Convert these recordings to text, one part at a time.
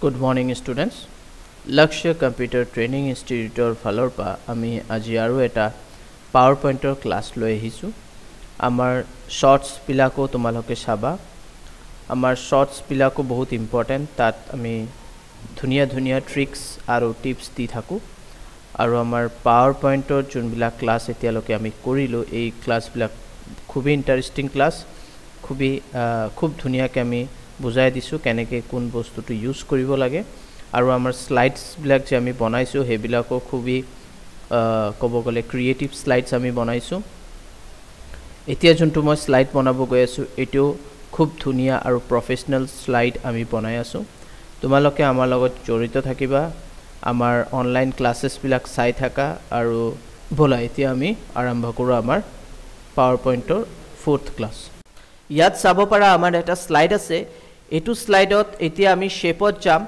Good morning students. Lakshya Computer Training Institute ফালৰ পৰা আমি আজি আৰু এটা PowerPointৰ ক্লাছ লৈ আহিছো। আমাৰ শৰ্টস বিলাকো তোমালোকে চাবা। আমাৰ শৰ্টস বিলাকো বহুত ইম্পৰ্টেন্ট। তাত আমি ধুনিয়া ধুনিয়া ট্ৰিক্স আৰু টিপস দি থাকো। আৰু আমাৰ PowerPointৰ যোনবিলাক ক্লাছ এতিয়ালৈকে আমি কৰিলো এই ক্লাছবিলাক খুবই ইন্টাৰেষ্টিং ক্লাছ। খুব ধুনিয়াকৈ আমি বুজাই দিছো কেনেকৈ কোন বস্তুটো ইউজ কৰিব লাগে আৰু আমাৰ স্লাইডস বিলাক যে আমি বনাইছো হেবিলাকো খুবই ক'ব গলে ক্ৰিয়েটিভ স্লাইডস আমি বনাইছো। এতিয়া যোনটো মই স্লাইড বনাব গৈ আছো এটো খুব ধুনিয়া আৰু প্ৰফেশনাল স্লাইড আমি বনাই আছো। তোমালোকে আমাৰ লগত জড়িত থাকিবা, আমাৰ অনলাইন ক্লাसेस বিলাক চাই থাকা আৰু বলা এতিয়া আমি আৰম্ভ কৰো আমাৰ PowerPointৰ 4th ক্লাছ। ইয়াত চাব পাৰা আমাৰ এটা স্লাইড আছে। এটো স্লাইডত এতিয়া আমি শেপত যাম।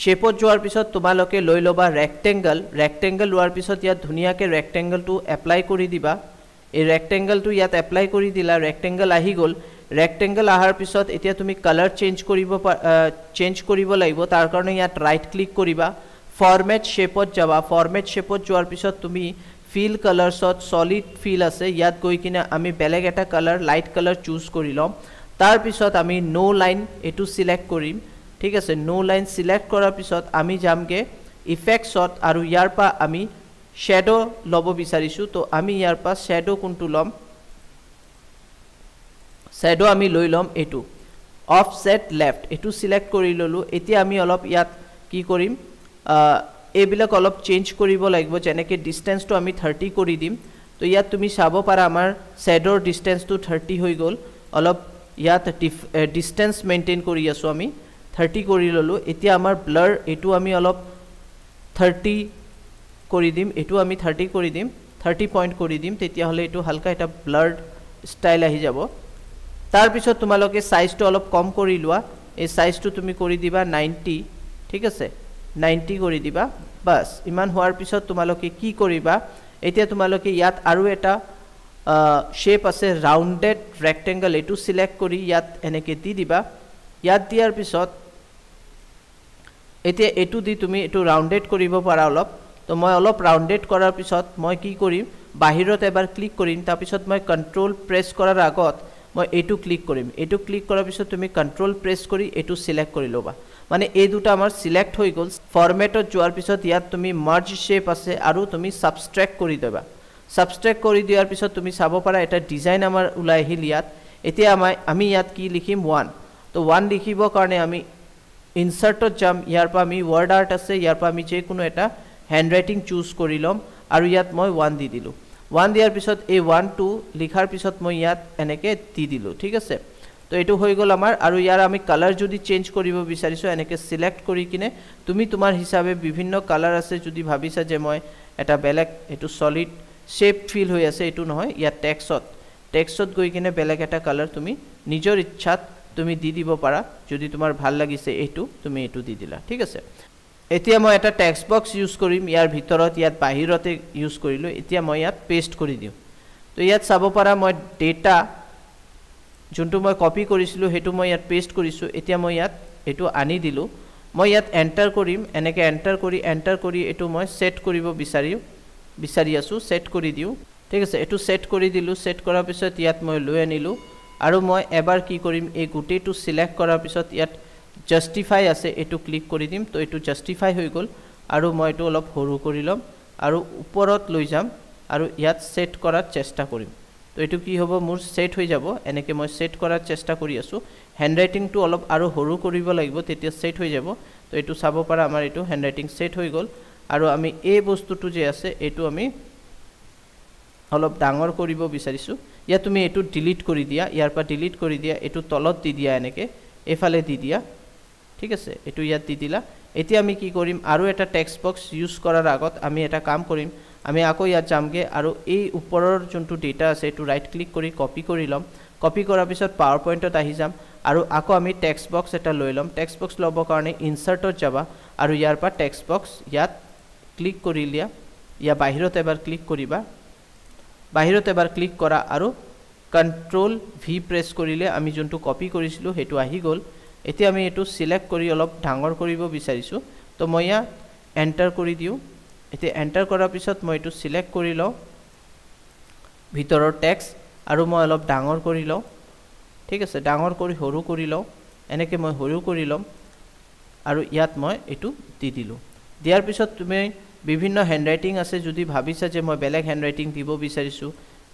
শেপত যোৱাৰ পিছত তোমালোকে লৈ লবা ৰেক্টেংগল লোৱাৰ পিছত ইয়াত ধুনিয়াকে ৰেক্টেংগলটো এপ্লাই কৰি দিবা। এই ৰেক্টেংগলটো ইয়াত এপ্লাই কৰি দিলা, ৰেক্টেংগল আহি গল। ৰেক্টেংগল আহাৰ পিছত এতিয়া তুমি কালাৰ চেঞ্জ কৰিব লাগিব। তাৰ কাৰণে ইয়াত ৰাইট ক্লিক কৰিবা, ফৰমেট শেপত যাবা। ফৰমেট শেপত যোৱাৰ পিছত তুমি ফিল কালাৰছত সলিড ফিল আছে, ইয়াত গৈ কিনে আমি বেলেগ এটা কালাৰ লাইট কালাৰ চুজ কৰি লম। তাৰ পিছত আমি নো লাইন এটো সিলেক্ট কৰিম। ঠিক আছে, নো লাইন সিলেক্ট কৰাৰ পিছত আমি যামগে ইফেক্টছত আৰু ইয়াৰ পৰা আমি শ্যাডো লব বিচাৰিছো। তো আমি ইয়াৰ পৰা শ্যাডো কোনটো লম, শ্যাডো আমি লৈ লম এটো অফসেট লেফট এটো সিলেক্ট কৰি ললো। এতিয়া আমি অলপ ইয়াত কি কৰিম, এইবিলাক অলপ চেঞ্জ কৰিব লাগিব। যেনেকৈ ডিসটেন্সটো আমি 30 কৰি দিম। তো ইয়াত তুমি চাব পাৰা আমাৰ শ্যাডোৰ ডিসটেন্সটো 30 হৈ গল। অলপ ইয়াত ডিসটেন্স মেইনটেইন কৰি আছো, আমি 30 কৰি ললো। এতিয়া আমাৰ ব্লাৰ এটো আমি অলপ 30 কৰি দিম, এটো আমি 30 কৰি দিম, 30 পইণ্ট কৰি দিম। তেতিয়া হলে এটো হালকা এটা ব্লাৰ্ড ষ্টাইল আহি যাব। তাৰ পিছত তোমালোকে সাইজটো অলপ কম কৰি লোৱা। এই সাইজটো তুমি কৰি দিবা 90। ঠিক আছে, 90 কৰি দিবা। বাস ইমান হোৱাৰ পিছত তোমালোকে কি কৰিবা, এতিয়া তোমালোকে ইয়াত আৰু এটা শেপ আছে ৰাউন্ডেড ৰেক্টেংগল, এটো সিলেক্ট কৰি ইয়াত এনেকে দি দিবা। ইয়াত দিয়াৰ পিছত এতিয়া এটো দি তুমি এটো ৰাউন্ডেড কৰিব পাৰা অলপ। তো মই অলপ ৰাউন্ডেড কৰাৰ পিছত মই কি কৰিম, বাহিৰত এবাৰ ক্লিক কৰিম। তাৰ পিছত মই কন্ট্ৰোল প্ৰেছ কৰাৰ আগত মই এটো ক্লিক কৰিম। এটো ক্লিক কৰাৰ পিছত তুমি কন্ট্ৰোল প্ৰেছ কৰি এটো সিলেক্ট কৰি লবা। মানে এই দুটা আমাৰ সিলেক্ট হৈ গল। ফৰমেটত যোৱাৰ পিছত ইয়াত তুমি মাৰ্জ শেপ আছে আৰু তুমি সাবট্ৰেক্ট কৰি দেবা। সাবট্ৰেক্ট কৰি দিয়াৰ পিছত তুমি চাব পাৰা এটা ডিজাইন আমাৰ ওলাই আহিল ইয়াত। এতিয়া আমি ইয়াত কি লিখিম 1। তো 1 লিখিব কাৰণে আমি ইনসাৰ্টত যাম। ইয়াৰ পৰা আমি ওয়াৰ্ড আৰ্ট আছে, ইয়াৰ পৰা আমি যে কোনো এটা হ্যান্ডৰাইটিং চুজ কৰি লম আৰু ইয়াত মই 1 দি দিলো। 1 দিয়াৰ পিছত এই 1 টো লিখাৰ পিছত মই ইয়াত এনেকে দি দিলো। ঠিক আছে, তো এটো হৈ গল আমাৰ। আৰু ইয়াৰ আমি কালাৰ যদি চেঞ্জ কৰিব বিচাৰিছো এনেকে সিলেক্ট কৰি কিনে তুমি তোমাৰ হিচাপে বিভিন্ন কালাৰ আছে। যদি ভাবিছা যে মই এটা বেলেগ এটো সলিড শেপ ফিল হৈ আছে, এটো নহয়, ইয়াত টেক্সটত গৈ কিনে বেলেগ এটা কালাৰ তুমি নিজৰ ইচ্ছাত তুমি দি দিব পাৰা। যদি তোমাৰ ভাল লাগিছে এটো তুমি এটো দি দিলা। ঠিক আছে, এতিয়া মই এটা টেক্সট বক্স ইউজ কৰিম। ইয়াৰ ভিতৰত ইয়াত বাহিৰতে ইউজ কৰিলো। এতিয়া মই ইয়াত পেস্ট কৰি দিও। তো ইয়াত চাব পাৰা মই ডেটা যোনটো মই কপি কৰিছিলো হেতু মই ইয়াত পেস্ট কৰিছো। এতিয়া মই ইয়াত এটো আনি দিলো। মই ইয়াত এন্টাৰ কৰিম, এনেকে এন্টাৰ কৰি এটো মই সেট কৰিব বিচাৰি আছো, সেট কৰি দিও। ঠিক আছে, এটো সেট কৰি দিলো। সেট কৰাৰ পিছত ইয়াত মই লৈ আনিলো আৰু মই এবাৰ কি কৰিম, এই গুটেটো সিলেক্ট কৰাৰ পিছত ইয়াত জাস্টিফাই আছে, এটো ক্লিক কৰি দিম। তো এটো জাস্টিফাই হৈ গল আৰু মই এটো অলপ সৰু কৰি লম আৰু ওপৰত লৈ যাম আৰু ইয়াত সেট কৰাৰ চেষ্টা কৰিম। তো এটো কি হ'ব, মোৰ সেট হৈ যাব। এনেকে মই সেট কৰাৰ চেষ্টা কৰি আছো। হ্যান্ডৰাইটিংটো অলপ আৰু সৰু কৰিব লাগিব, তেতিয়া সেট হৈ যাব। তো এটো চাব পাৰা আমাৰ এটো হ্যান্ডৰাইটিং সেট হৈ গল। আৰু আমি এই বস্তুটো যে আছে এটো আমি অলপ ডাঙৰ কৰিব বিচাৰিছো। ইয়া তুমি এটো ডিলিট কৰি দিয়া, ইয়াৰ পৰা ডিলিট কৰি দিয়া, এটো তলত দি দিয়া, এনেকে এফালে দি দিয়া। ঠিক আছে, এটো ইয়াত দি দিলা। এতিয়া আমি কি কৰিম, আৰু এটা টেক্সট বক্স ইউজ কৰাৰ আগত আমি এটা কাম কৰিম। আমি আকৌ ইয়াত যামগে আৰু এই ওপৰৰ যোনটো ডেটা আছে এটো ৰাইট ক্লিক কৰি কপি কৰি লম। কপি কৰাৰ পিছত পাৱাৰ পইণ্টত আহি যাম আৰু আকৌ আমি টেক্সট বক্স এটা লৈ লম। টেক্সট বক্স ল'বৰ কাৰণে ইনসাৰ্টত যাবা আৰু ইয়াৰ পৰা টেক্সট বক্স ইয়াত ক্লিক কৰি লিয়া। ইয়া বাহিৰত এবাৰ ক্লিক কৰিবা, বাহিৰত এবাৰ ক্লিক কৰা আৰু কন্ট্ৰোল ভি প্ৰেছ কৰিলে আমি যোনটো কপি কৰিছিলো হেতু আহি গল। এতিয়া আমি এটো সিলেক্ট কৰি অলপ ডাঙৰ কৰিব বিচাৰিছো তো মই ইয়া এন্টাৰ কৰি দিও এতিয়া এন্টাৰ কৰাৰ পিছত মই এটো সিলেক্ট কৰি লও ভিতৰৰ টেক্সট আৰু মই অলপ ডাঙৰ কৰি লও ঠিক আছে ডাঙৰ কৰি সৰু কৰি লও এনেকে মই সৰু কৰি লম আৰু ইয়াত মই এটো দি দিলো দিয়াৰ পিছত তুমি বিভিন্ন হ্যান্ডৰাইটিং আছে যদি ভাবিছা যে মই বেলেগ হ্যান্ডৰাইটিং দিব বিচাৰিছো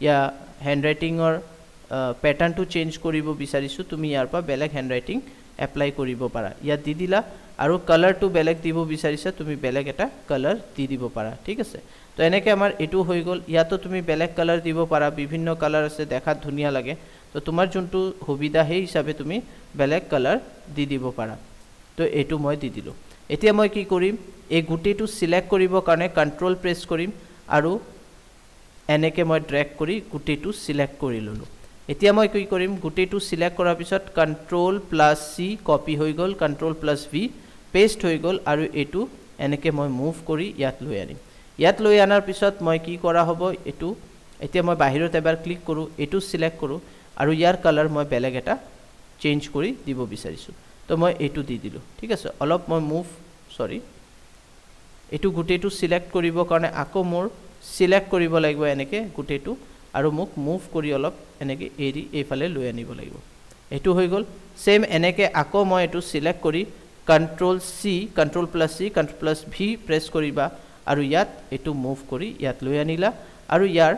ইয়া হ্যান্ডৰাইটিংৰ প্যাটাৰ্নটো চেঞ্জ কৰিব বিচাৰিছো তুমি ইয়াৰ পৰা বেলেগ হ্যান্ডৰাইটিং এপ্লাই কৰিব পাৰা ইয়াত দি দিলা আৰু কালাৰটো বেলেগ দিব বিচাৰিছা তুমি বেলেগ এটা কালাৰ দি দিব পাৰা ঠিক আছে তো এনেকে আমাৰ এটো হৈ গল ইয়াতো তুমি বেলেগ কালাৰ দিব পাৰা বিভিন্ন কালাৰ আছে দেখাত ধুনিয়া লাগে তো তোমাৰ যোনটো সুবিধা সেই হিচাপে তুমি বেলেগ কালাৰ দি দিব পাৰা তো এটো মই দি দিলো এতিয়া মই কি কৰিম এই গুটেটো সিলেক্ট কৰিব কাৰণে কন্ট্ৰোল প্ৰেছ কৰিম আৰু এনেকে মই ড্ৰেগ কৰি গুটেটো সিলেক্ট কৰি ললো এতিয়া মই কি কৰিম গুটেটো সিলেক্ট কৰাৰ পিছত কন্ট্ৰোল প্লাস সি কপি হৈ গল কন্ট্ৰোল প্লাস ভি পেস্ট হৈ গল আৰু এটো এনেকে মই মুভ কৰি ইয়াত লৈ আনিম ইয়াত লৈ আনাৰ পিছত মই কি কৰা হ'ব এটো এতিয়া মই বাহিৰত এবাৰ ক্লিক কৰো এটো সিলেক্ট কৰো আৰু ইয়াৰ কালাৰ মই বেলেগ এটা চেঞ্জ কৰি দিব বিচাৰিছো তো মই এটো দি দিলো ঠিক আছে অলপ মই মুভ সৰি এটো গুটেটো সিলেক্ট কৰিব কাৰণে আকৌ মোৰ সিলেক্ট কৰিব লাগিব এনেকে গুটেটো আৰু মোক মুভ কৰি অলপ এনেকে এৰি এইফালে লৈ আনিব লাগিব এটো হৈ গল সেম এনেকে আকৌ মই এটো সিলেক্ট কৰি কন্ট্ৰোল সি কন্ট্ৰোল প্লাস সি কন্ট্ৰোল প্লাস ভি প্ৰেছ কৰিবা আৰু ইয়াত এটো মুভ কৰি ইয়াত লৈ আনিলা আৰু ইয়াৰ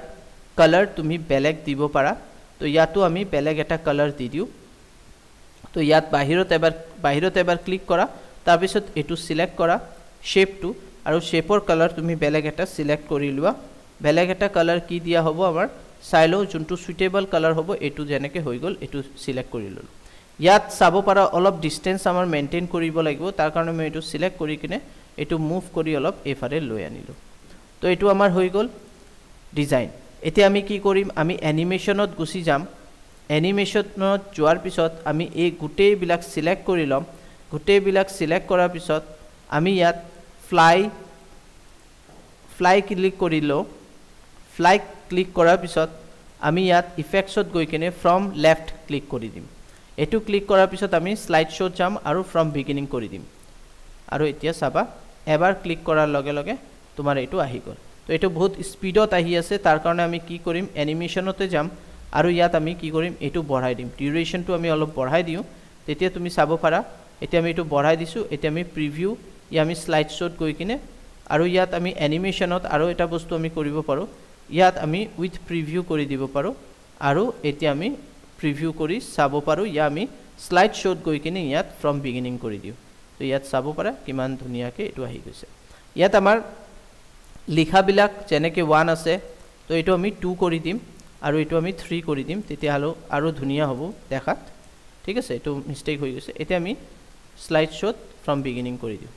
কালাৰ তুমি বেলেগ দিব পাৰা তো ইয়াতো আমি বেলেগ এটা কালাৰ দি দিও তো ইয়াত বাহিৰত এবাৰ ক্লিক কৰা তাৰ পিছত এটো সিলেক্ট কৰা শেপটো আৰু শেপৰ কালাৰ তুমি বেলেগ এটা সিলেক্ট কৰি লোৱা বেলেগ এটা কালাৰ কি দিয়া হ'ব আমাৰ চাইলো যোনটো সুইটেবল কালাৰ হ'ব এটো যেনেকে হৈ গল এটো সিলেক্ট কৰি ললো ইয়াত চাব পাৰা অলপ ডিসটেন্স আমাৰ মেইনটেইন কৰিব লাগিব তাৰ কাৰণে মই এটো সিলেক্ট কৰি কিনে এটো মুভ কৰি অলপ এফাৰে লৈ আনিলো তো এটো আমাৰ হৈ গল ডিজাইন এতিয়া আমি কি কৰিম আমি এনিমেশনত গুছি যাম এনিমেশনত যোৱাৰ পিছত আমি এই গুটেই বিলাক সিলেক্ট কৰি লম গুটেই বিলাক সিলেক্ট কৰাৰ পিছত আমি ইয়াত ফ্লাই ক্লিক কৰিলো ফ্লাই ক্লিক কৰাৰ পিছত আমি ইয়াত ইফেক্টছত গৈ কিনে ফ্ৰম লেফট ক্লিক কৰি দিম এটো ক্লিক কৰাৰ পিছত আমি স্লাইড শো যাম আৰু ফ্ৰম বিগিনিং কৰি দিম আৰু এতিয়া চাবা এবাৰ ক্লিক কৰাৰ লগে লগে তোমাৰ এটো আহি গল তো এটো বহুত স্পিডত আহি আছে তাৰ কাৰণে আমি কি কৰিম এনিমেশনতে যাম আৰু ইয়াত আমি কি কৰিম এটো বঢ়াই দিম ডিউৰেশনটো আমি অলপ বঢ়াই দিও তেতিয়া তুমি চাব পাৰা এতিয়া আমি এটো বঢ়াই দিছো এতিয়া আমি প্ৰিভিউ ইয়া আমি স্লাইড শোত গৈ কিনে আৰু ইয়াত আমি এনিমেশনত আৰু এটা বস্তু আমি কৰিব পাৰো ইয়াত আমি উইথ প্ৰিভিউ কৰি দিব পাৰো আৰু এতিয়া আমি প্ৰিভিউ কৰি চাব পাৰো ইয়া আমি স্লাইড শোত গৈ কিনে ইয়াত ফ্ৰম বিগিনিং কৰি দিও তো ইয়াত চাব পাৰা কিমান ধুনিয়াকে এটো আহি গৈছে ইয়াত আমাৰ লিখা বিলাক যেনেকে 1 আছে তো এটো আমি 2 কৰি দিম আৰু এটো আমি 3 কৰি দিম তেতিয়া হলো আৰু ধুনিয়া হ'ব দেখাত ঠিক আছে এটো মিস্টেক হৈ গৈছে এতিয়া আমি স্লাইড শোত ফ্ৰম বিগিনিং কৰি দিও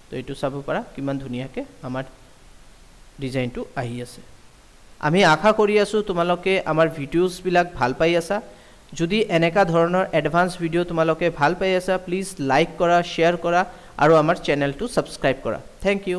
তো এটো চাব পাৰা কিমান ধুনিয়াকে আমাৰ ডিজাইনটো আহি আছে আমি আশা কৰি আছো তোমালোকে আমাৰ ভিডিওস বিলাক ভাল পাই আছা যদি এনেকা ধৰণৰ এডভান্স ভিডিও তোমালোকে ভাল পাই আছা প্লিজ লাইক কৰা শেয়াৰ কৰা আৰু আমাৰ চেনেলটো সাবস্ক্ৰাইব কৰা থ্যাংক ইউ